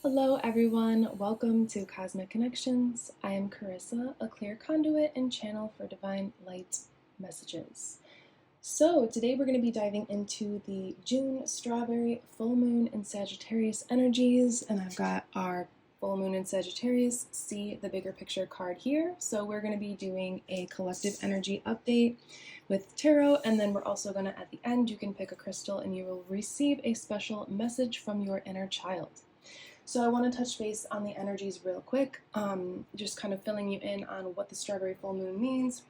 Hello everyone, welcome to Cosmic Connections. I am Carissa, a clear conduit and channel for divine light messages. So today we're going to be diving into the June strawberry full moon and Sagittarius energies, and I've got our full moon in Sagittarius, see the bigger picture card here. So we're going to be doing a collective energy update with tarot, and then we're also going to, at the end, you can pick a crystal and you will receive a special message from your inner child. So I want to touch base on the energies real quick, just kind of filling you in on what the strawberry full moon means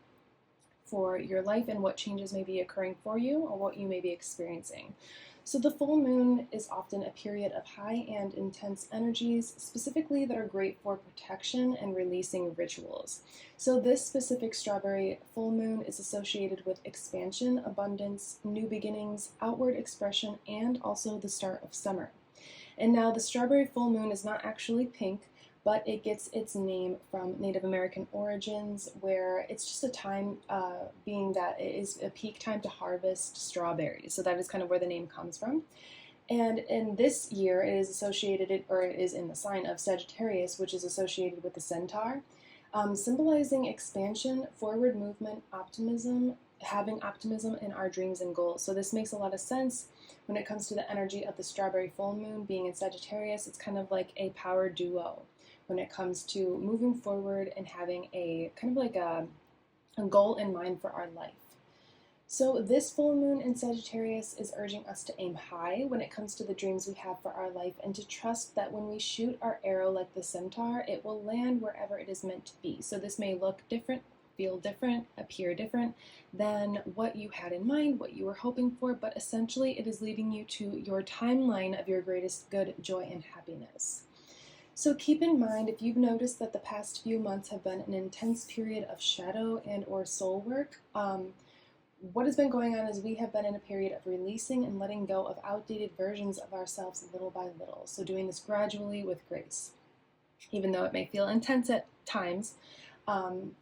for your life and what changes may be occurring for you or what you may be experiencing. So the full moon is often a period of high and intense energies, specifically that are great for protection and releasing rituals. So this specific strawberry full moon is associated with expansion, abundance, new beginnings, outward expression, and also the start of summer. And now the strawberry full moon is not actually pink, but it gets its name from Native American origins, where it's just a time being that it is a peak time to harvest strawberries. So that is kind of where the name comes from. And in this year, it is associated, or it is in the sign of Sagittarius, which is associated with the centaur, symbolizing expansion, forward movement, optimism, having optimism in our dreams and goals. So this makes a lot of sense when it comes to the energy of the strawberry full moon being in Sagittarius. It's kind of like a power duo when it comes to moving forward and having a kind of like a goal in mind for our life. So this full moon in Sagittarius is urging us to aim high when it comes to the dreams we have for our life, and to trust that when we shoot our arrow like the centaur, it will land wherever it is meant to be. So this may look different, feel different, appear different than what you had in mind, what you were hoping for, but essentially it is leading you to your timeline of your greatest good, joy, and happiness. So keep in mind, if you've noticed that the past few months have been an intense period of shadow and or soul work, what has been going on is we have been in a period of releasing and letting go of outdated versions of ourselves little by little. So doing this gradually with grace. Even though it may feel intense at times,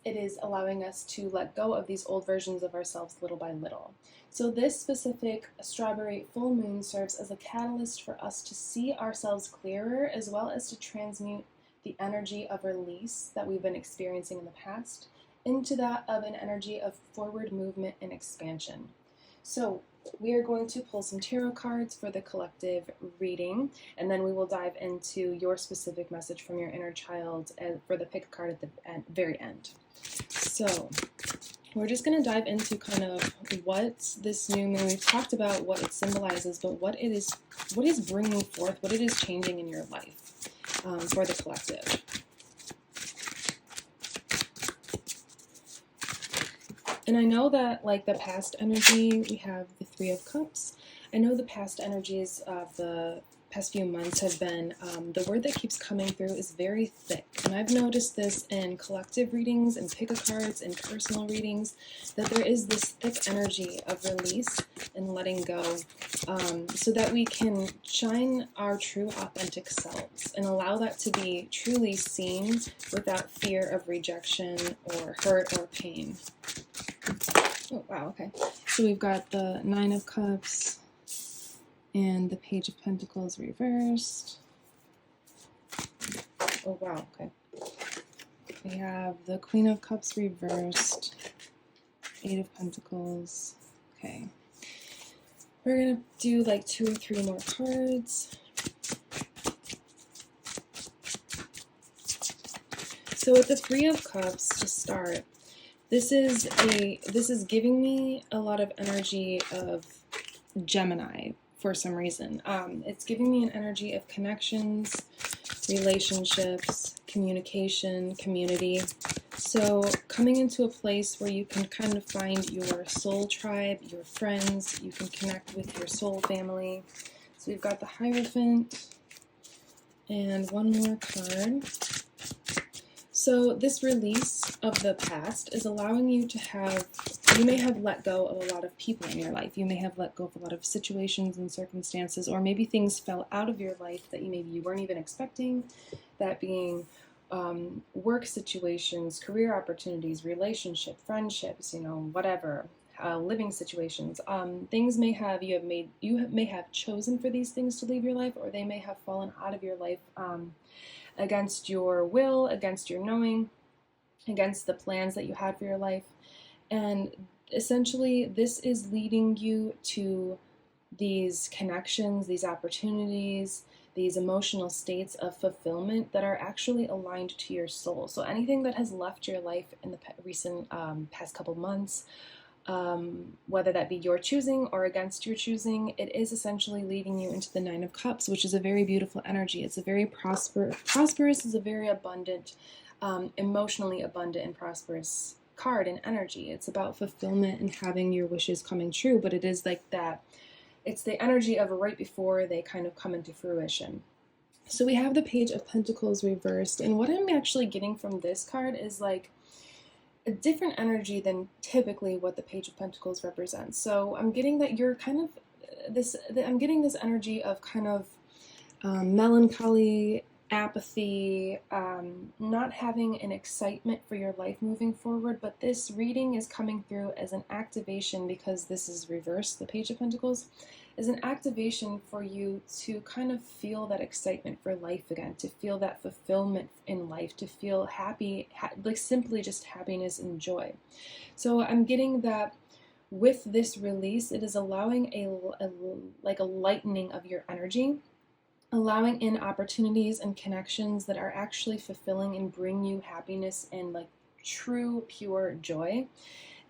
it is allowing us to let go of these old versions of ourselves little by little. So this specific strawberry full moon serves as a catalyst for us to see ourselves clearer, as well as to transmute the energy of release that we've been experiencing in the past into that of an energy of forward movement and expansion. So we are going to pull some tarot cards for the collective reading, and then we will dive into your specific message from your inner child for the pick card at the very end. So we're just going to dive into kind of what this new moon, we've talked about what it symbolizes, but what it is bringing forth, what it is changing in your life for the collective. And I know that, like the past energy, we have the Three of Cups. I know the past energies of the past few months have been, the word that keeps coming through is very thick. And I've noticed this in collective readings and pick-a-cards and personal readings, that there is this thick energy of release and letting go, so that we can shine our true authentic selves and allow that to be truly seen without fear of rejection or hurt or pain. Oh, wow, okay. So we've got the Nine of Cups and the Page of Pentacles reversed. Oh, wow, okay. We have the Queen of Cups reversed, Eight of Pentacles. Okay. We're going to do like 2 or 3 more cards. So with the Three of Cups to start, this is giving me a lot of energy of Gemini for some reason. It's giving me an energy of connections, relationships, communication, community. So coming into a place where you can kind of find your soul tribe, your friends, you can connect with your soul family. So we've got the Hierophant and one more card. So this release of the past is allowing you to have, you may have let go of a lot of people in your life. You may have let go of a lot of situations and circumstances, or maybe things fell out of your life that you weren't even expecting, that being work situations, career opportunities, relationship, friendships, whatever living situations. Things may have you may have chosen for these things to leave your life, or they may have fallen out of your life against your will, against your knowing, against the plans that you had for your life. And essentially, this is leading you to these connections, these opportunities, these emotional states of fulfillment that are actually aligned to your soul. So anything that has left your life in the recent past couple months, whether that be your choosing or against your choosing, it is essentially leading you into the Nine of Cups, which is a very beautiful energy. It's a very prosperous is a very abundant, emotionally abundant and prosperous card and energy. It's about fulfillment and having your wishes coming true, but it is like that. It's the energy of right before they kind of come into fruition. So we have the Page of Pentacles reversed, and what I'm actually getting from this card is like a different energy than typically what the Page of Pentacles represents. So I'm getting that you're kind of I'm getting this energy of kind of melancholy, apathy, not having an excitement for your life moving forward, but this reading is coming through as an activation, because this is reversed, the Page of Pentacles, is an activation for you to kind of feel that excitement for life again, to feel that fulfillment in life, to feel happy, like simply just happiness and joy. So I'm getting that with this release, it is allowing like a lightening of your energy, allowing in opportunities and connections that are actually fulfilling and bring you happiness and like true, pure joy.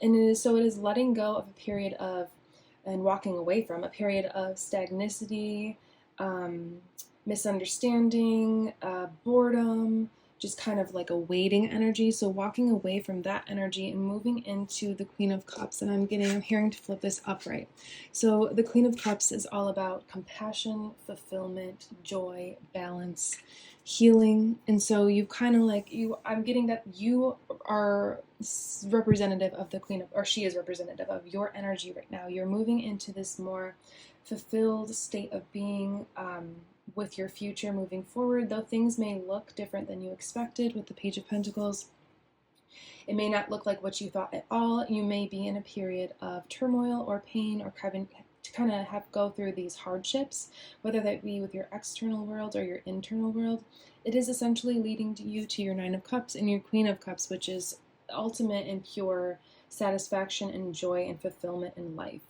And it is letting go of a period of, and walking away from a period of stagnicity, misunderstanding, boredom, just kind of like a waiting energy. So walking away from that energy and moving into the Queen of Cups. And I'm hearing to flip this upright. So the Queen of Cups is all about compassion, fulfillment, joy, balance, healing. And so you kind of like, I'm getting that you are representative of the Queen of, or she is representative of your energy right now. You're moving into this more fulfilled state of being, with your future moving forward, though things may look different than you expected with the Page of Pentacles. It may not look like what you thought at all. You may be in a period of turmoil or pain, or kind of have go through these hardships, whether that be with your external world or your internal world. It is essentially leading you to your Nine of Cups and your Queen of Cups, which is ultimate and pure satisfaction and joy and fulfillment in life.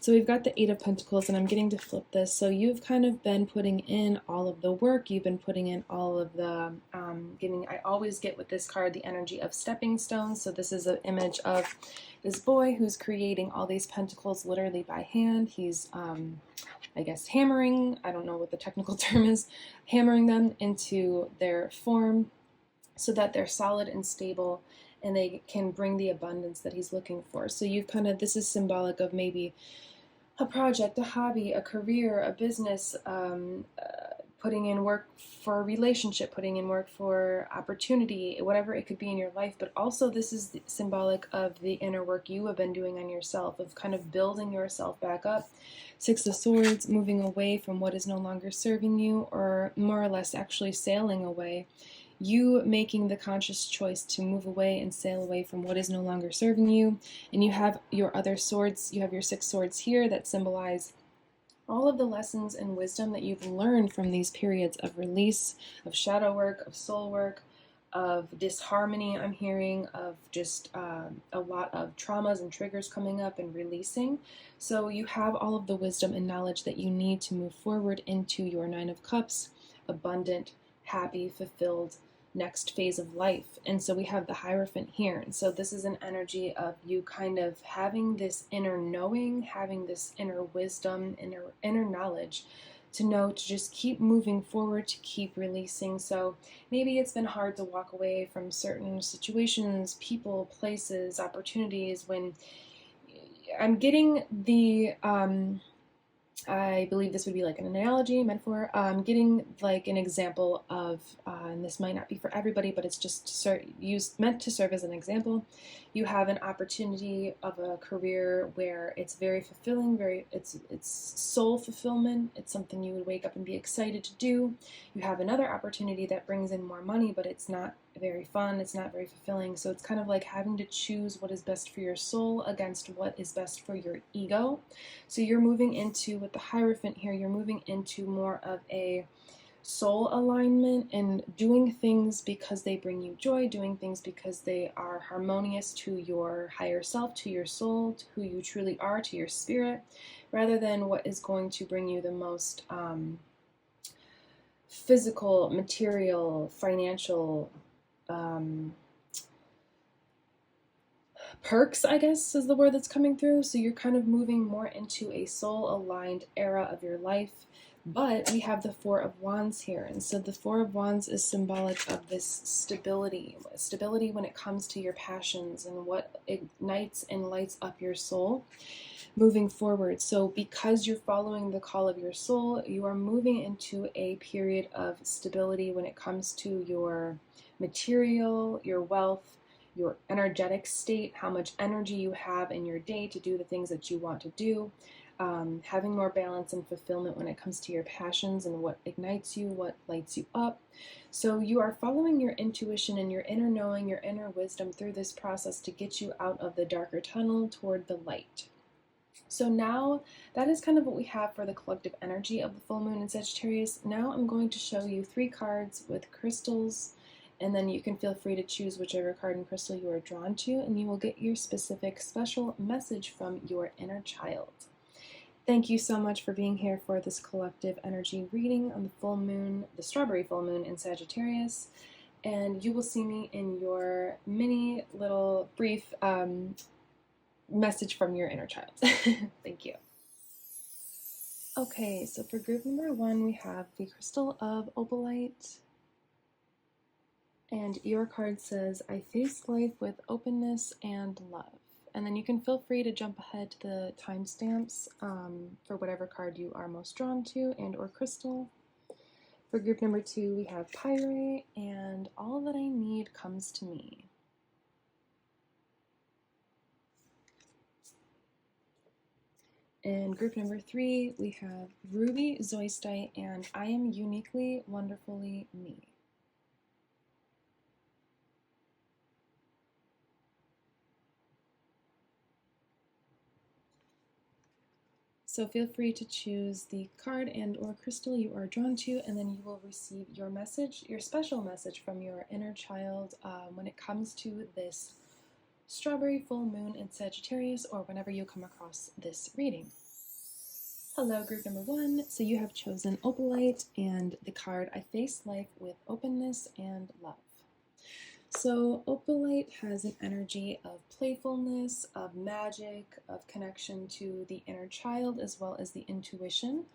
So we've got the Eight of Pentacles, and I'm getting to flip this. So you've kind of been putting in all of the work. You've been putting in all of the I always get with this card the energy of stepping stones. So this is an image of this boy who's creating all these pentacles literally by hand. He's, I guess, hammering, I don't know what the technical term is, hammering them into their form so that they're solid and stable, and they can bring the abundance that he's looking for. So you've kind of, this is symbolic of maybe a project, a hobby, a career, a business, putting in work for a relationship, putting in work for opportunity, whatever it could be in your life. But also this is symbolic of the inner work you have been doing on yourself, of kind of building yourself back up. Six of Swords, moving away from what is no longer serving you, or more or less actually sailing away. You making the conscious choice to move away and sail away from what is no longer serving you. And you have your other swords, you have your 6 swords here that symbolize all of the lessons and wisdom that you've learned from these periods of release, of shadow work, of soul work, of disharmony, I'm hearing, of just a lot of traumas and triggers coming up and releasing. So you have all of the wisdom and knowledge that you need to move forward into your Nine of Cups, abundant, happy, fulfilled next phase of life. And so we have the Hierophant here. And so this is an energy of you kind of having this inner knowing, having this inner wisdom, inner knowledge to know to just keep moving forward, to keep releasing. So maybe it's been hard to walk away from certain situations, people, places, opportunities, when I'm getting the I believe this would be like an analogy, metaphor, getting like an example of, and this might not be for everybody, but it's just meant to serve as an example. You have an opportunity of a career where it's very fulfilling, it's soul fulfillment. It's something you would wake up and be excited to do. You have another opportunity that brings in more money, but it's not very fun, it's not very fulfilling. So it's kind of like having to choose what is best for your soul against what is best for your ego. So you're moving into, with the Hierophant here, you're moving into more of a soul alignment and doing things because they bring you joy, doing things because they are harmonious to your higher self, to your soul, to who you truly are, to your spirit, rather than what is going to bring you the most physical, material, financial perks, I guess is the word that's coming through. So you're kind of moving more into a soul aligned era of your life. But we have the Four of Wands here. And so the Four of Wands is symbolic of this stability when it comes to your passions and what ignites and lights up your soul moving forward. So because you're following the call of your soul, you are moving into a period of stability when it comes to your material, your wealth, your energetic state, how much energy you have in your day to do the things that you want to do. Having more balance and fulfillment when it comes to your passions and what ignites you, what lights you up. So you are following your intuition and your inner knowing, your inner wisdom through this process to get you out of the darker tunnel toward the light. So now that is kind of what we have for the collective energy of the full moon in Sagittarius. Now I'm going to show you 3 cards with crystals, and then you can feel free to choose whichever card and crystal you are drawn to, and you will get your specific special message from your inner child. Thank you so much for being here for this collective energy reading on the full moon, the strawberry full moon in Sagittarius. And you will see me in your mini little brief message from your inner child. Thank you. Okay, so for group number 1, we have the crystal of opalite. And your card says, I face life with openness and love. And then you can feel free to jump ahead to the timestamps for whatever card you are most drawn to and or crystal. For group number 2, we have Pyrite, and all that I need comes to me. And group number 3, we have Ruby, Zoistite, and I am uniquely, wonderfully me. So feel free to choose the card and or crystal you are drawn to, and then you will receive your message, your special message from your inner child when it comes to this strawberry full moon in Sagittarius, or whenever you come across this reading. Hello, group number 1. So you have chosen opalite and the card, I face life with openness and love. So opalite has an energy of playfulness, of magic, of connection to the inner child, as well as the intuition.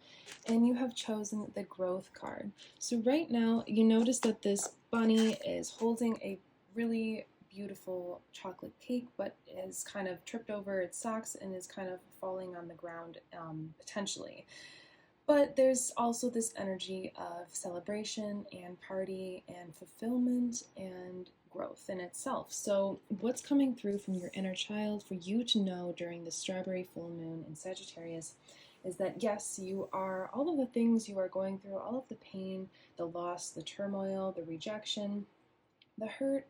And you have chosen the growth card. So right now, you notice that this bunny is holding a really beautiful chocolate cake, but is kind of tripped over its socks and is kind of falling on the ground potentially. But there's also this energy of celebration and party and fulfillment and growth in itself. So what's coming through from your inner child for you to know during the strawberry full moon in Sagittarius is that yes, you are, all of the things you are going through, all of the pain, the loss, the turmoil, the rejection, the hurt,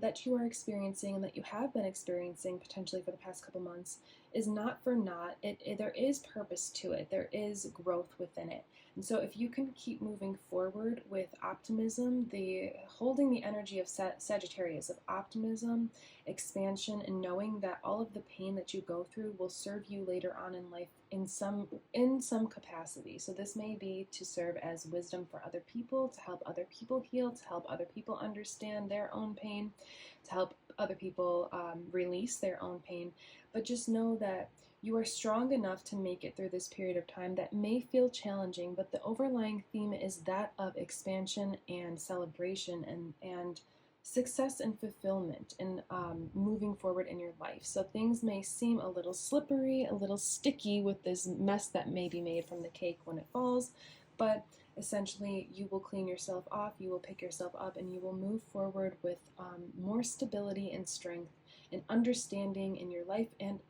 that you are experiencing and that you have been experiencing potentially for the past couple months is not for naught. There is purpose to it. There is growth within it. And so if you can keep moving forward with optimism, holding the energy of Sagittarius, of optimism, expansion, and knowing that all of the pain that you go through will serve you later on in life in some capacity. So this may be to serve as wisdom for other people, to help other people heal, to help other people understand their own pain, to help other people release their own pain. But just know that you are strong enough to make it through this period of time that may feel challenging, but the overlying theme is that of expansion and celebration and success and fulfillment and moving forward in your life. So things may seem a little slippery, a little sticky with this mess that may be made from the cake when it falls, but essentially you will clean yourself off, you will pick yourself up, and you will move forward with more stability and strength and understanding in your life and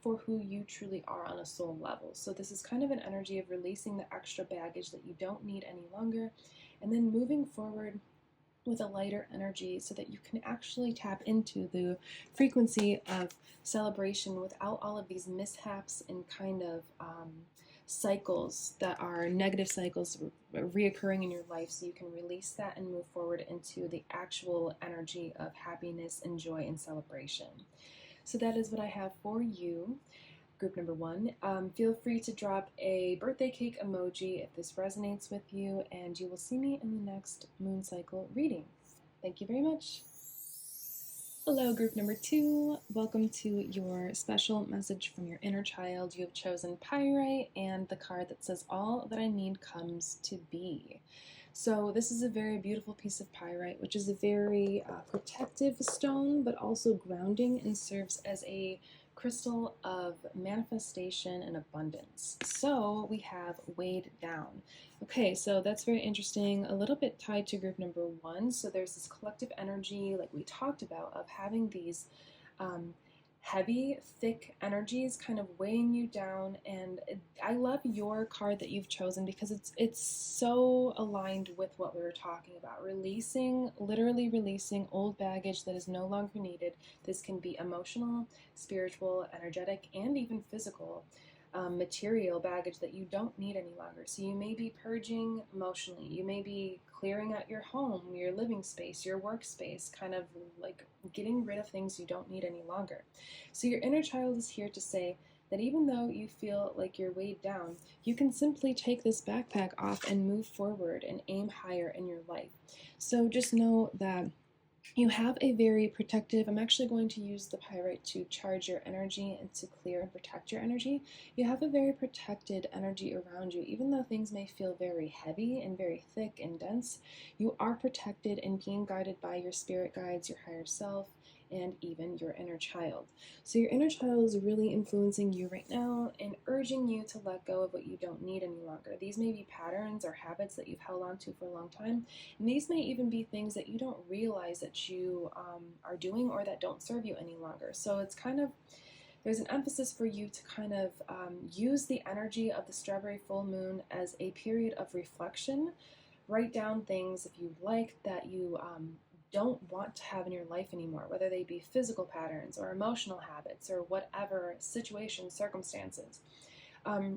for who you truly are on a soul level. So this is kind of an energy of releasing the extra baggage that you don't need any longer, and then moving forward with a lighter energy so that you can actually tap into the frequency of celebration without all of these mishaps and kind of cycles that are negative cycles reoccurring in your life, so you can release that and move forward into the actual energy of happiness and joy and celebration. So that is what I have for you. Group number one, feel free to drop a birthday cake emoji if this resonates with you, and you will see me in the next moon cycle reading. Thank you very much. Hello, group number two. Welcome to your special message from your inner child. You have chosen Pyrite and the card that says, "All that I need comes to be." So this is a very beautiful piece of pyrite, which is a very protective stone, but also grounding, and serves as a crystal of manifestation and abundance. So we have weighed down. Okay, so that's very interesting, a little bit tied to group number one. So there's this collective energy, like we talked about, of having these heavy, thick energies kind of weighing you down. And I love your card that you've chosen because it's so aligned with what we were talking about. Literally releasing old baggage that is no longer needed. This can be emotional, spiritual, energetic, and even physical. Material baggage that you don't need any longer. So you may be purging emotionally, you may be clearing out your home, your living space, your workspace, kind of like getting rid of things you don't need any longer. So your inner child is here to say that even though you feel like you're weighed down, you can simply take this backpack off and move forward and aim higher in your life. So just know that you have a very protective, I'm actually going to use the pyrite to charge your energy and to clear and protect your energy. You have a very protected energy around you. Even though things may feel very heavy and very thick and dense, you are protected and being guided by your spirit guides, your higher self, and even your inner child. So your inner child is really influencing you right now and urging you to let go of what you don't need any longer. These may be patterns or habits that you've held on to for a long time, and these may even be things that you don't realize that you are doing or that don't serve you any longer. So it's kind of, there's an emphasis for you to kind of use the energy of the strawberry full moon as a period of reflection. Write down things, if you like, that you don't want to have in your life anymore, whether they be physical patterns or emotional habits or whatever situations, circumstances.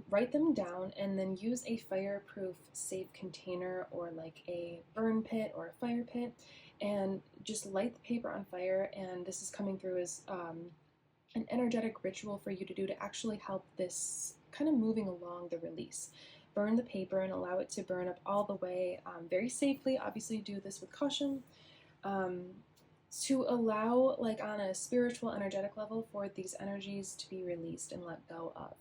Write them down and then use a fireproof safe container or like a burn pit or a fire pit, and just light the paper on fire. And this is coming through as an energetic ritual for you to do to actually help this kind of moving along the release. Burn the paper and allow it to burn up all the way very safely. Obviously do this with caution. To allow, like on a spiritual, energetic level, for these energies to be released and let go of.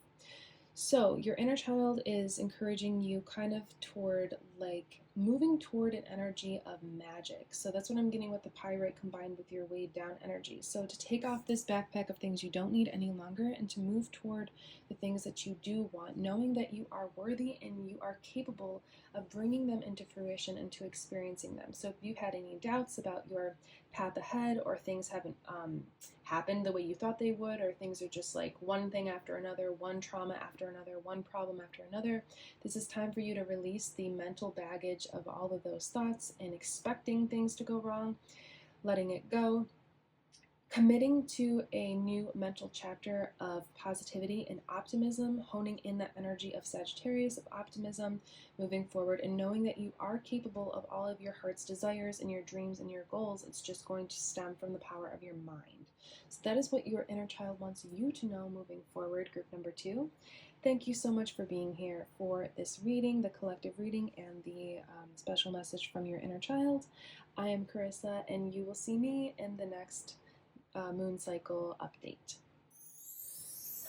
So your inner child is encouraging you kind of toward like moving toward an energy of magic. So that's what I'm getting with the pyrite combined with your weighed down energy. So to take off this backpack of things you don't need any longer and to move toward the things that you do want, knowing that you are worthy and you are capable of bringing them into fruition and to experiencing them. So if you had any doubts about your path ahead, or things haven't happened the way you thought they would, or things are just like one thing after another, one trauma after another, one problem after another, this is time for you to release the mental baggage of all of those thoughts and expecting things to go wrong, letting it go, committing to a new mental chapter of positivity and optimism, honing in that energy of Sagittarius, of optimism, moving forward, and knowing that you are capable of all of your heart's desires and your dreams and your goals. It's just going to stem from the power of your mind. So that is what your inner child wants you to know moving forward, group number two. Thank you so much for being here for this reading, the collective reading, and the special message from your inner child. I am Carissa, and you will see me in the next moon cycle update.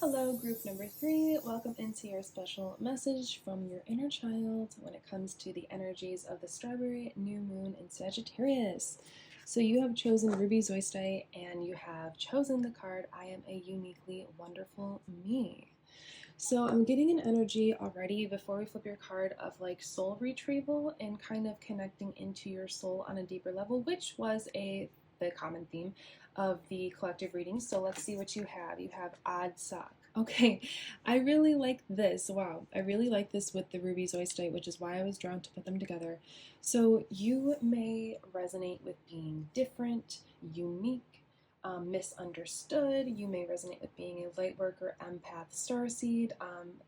Hello, group number three. Welcome into your special message from your inner child when it comes to the energies of the strawberry new moon in Sagittarius. So you have chosen Ruby Zoisite, and you have chosen the card, I am a uniquely wonderful me. So I'm getting an energy already before we flip your card of like soul retrieval and kind of connecting into your soul on a deeper level, which was the common theme of the collective reading. So let's see what you have. You have Odd Sock, Okay, I really like this. Wow, I really like this with the ruby zoistite, which is why I was drawn to put them together. So you may resonate with being different, unique, misunderstood. You may resonate with being a light worker, empath, starseed,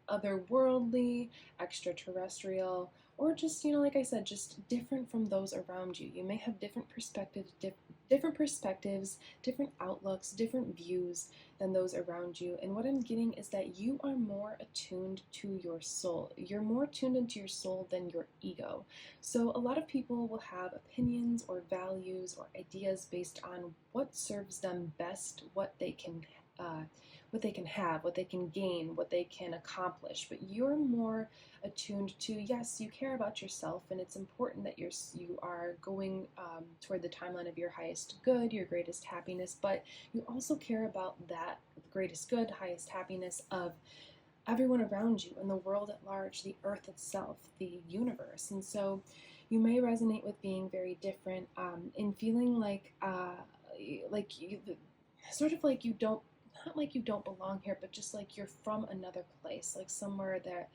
otherworldly, extraterrestrial, or just, like I said, just different from those around you. You may have different perspectives, different outlooks, different views than those around you. And what I'm getting is that you are more attuned to your soul. You're more tuned into your soul than your ego. So a lot of people will have opinions or values or ideas based on what serves them best, what they can have, what they can gain, what they can accomplish. But you're more attuned to, yes, you care about yourself, and it's important that you are going toward the timeline of your highest good, your greatest happiness, but you also care about that greatest good, highest happiness of everyone around you and the world at large, the earth itself, the universe. And so you may resonate with being very different in feeling like you, sort of like you don't, not like you don't belong here, but just like you're from another place, like somewhere that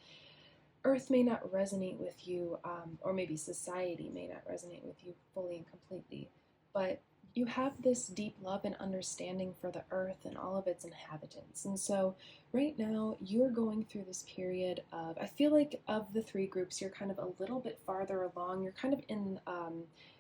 earth may not resonate with you, or maybe society may not resonate with you fully and completely, but you have this deep love and understanding for the earth and all of its inhabitants. And so right now you're going through this period of, I feel like of the three groups, you're kind of a little bit farther along. You're kind of in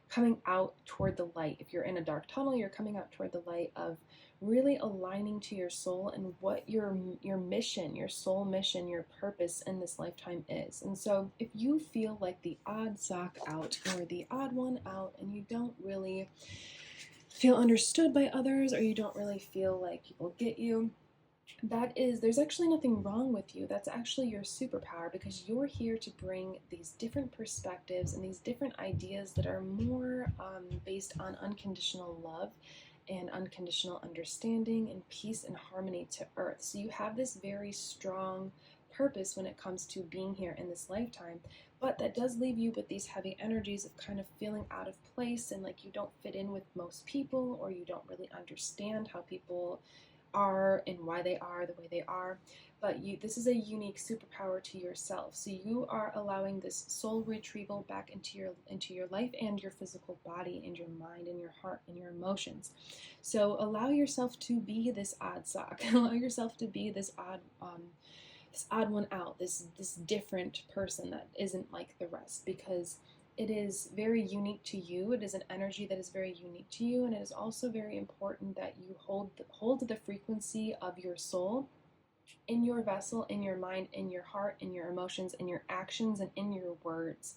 coming out toward the light. If you're in a dark tunnel, you're coming out toward the light of really aligning to your soul and what your mission, your soul mission, your purpose in this lifetime is. And so if you feel like the odd sock out or the odd one out, and you don't really feel understood by others, or you don't really feel like people get you, there's actually nothing wrong with you. That's actually your superpower, because you're here to bring these different perspectives and these different ideas that are more based on unconditional love and unconditional understanding and peace and harmony to earth. So you have this very strong purpose when it comes to being here in this lifetime, but that does leave you with these heavy energies of kind of feeling out of place and like you don't fit in with most people, or you don't really understand how people are and why they are the way they are. But this is a unique superpower to yourself. So you are allowing this soul retrieval back into your life and your physical body and your mind and your heart and your emotions. So allow yourself to be this odd sock. Allow yourself to be this odd one out, this different person that isn't like the rest, because it is very unique to you. It is an energy that is very unique to you, and it is also very important that you hold the frequency of your soul in your vessel, in your mind, in your heart, in your emotions, in your actions, and in your words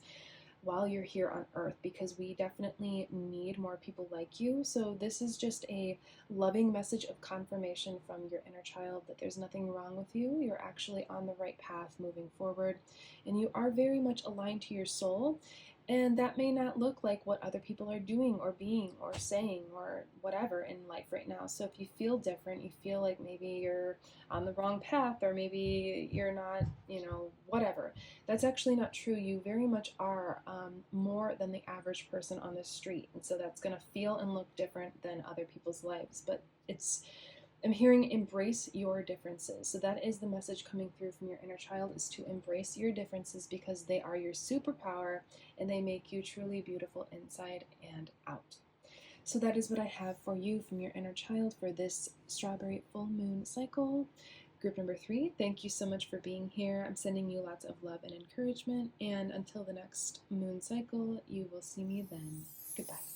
while you're here on earth, because we definitely need more people like you. So this is just a loving message of confirmation from your inner child that there's nothing wrong with you. You're actually on the right path moving forward, and you are very much aligned to your soul. And that may not look like what other people are doing or being or saying or whatever in life right now. So if you feel different, you feel like maybe you're on the wrong path, or maybe you're not, whatever. That's actually not true. You very much are more than the average person on the street. And so that's going to feel and look different than other people's lives. But I'm hearing embrace your differences. So that is the message coming through from your inner child, is to embrace your differences, because they are your superpower and they make you truly beautiful inside and out. So that is what I have for you from your inner child for this strawberry full moon cycle. Group number 3, thank you so much for being here. I'm sending you lots of love and encouragement. And until the next moon cycle, you will see me then. Goodbye.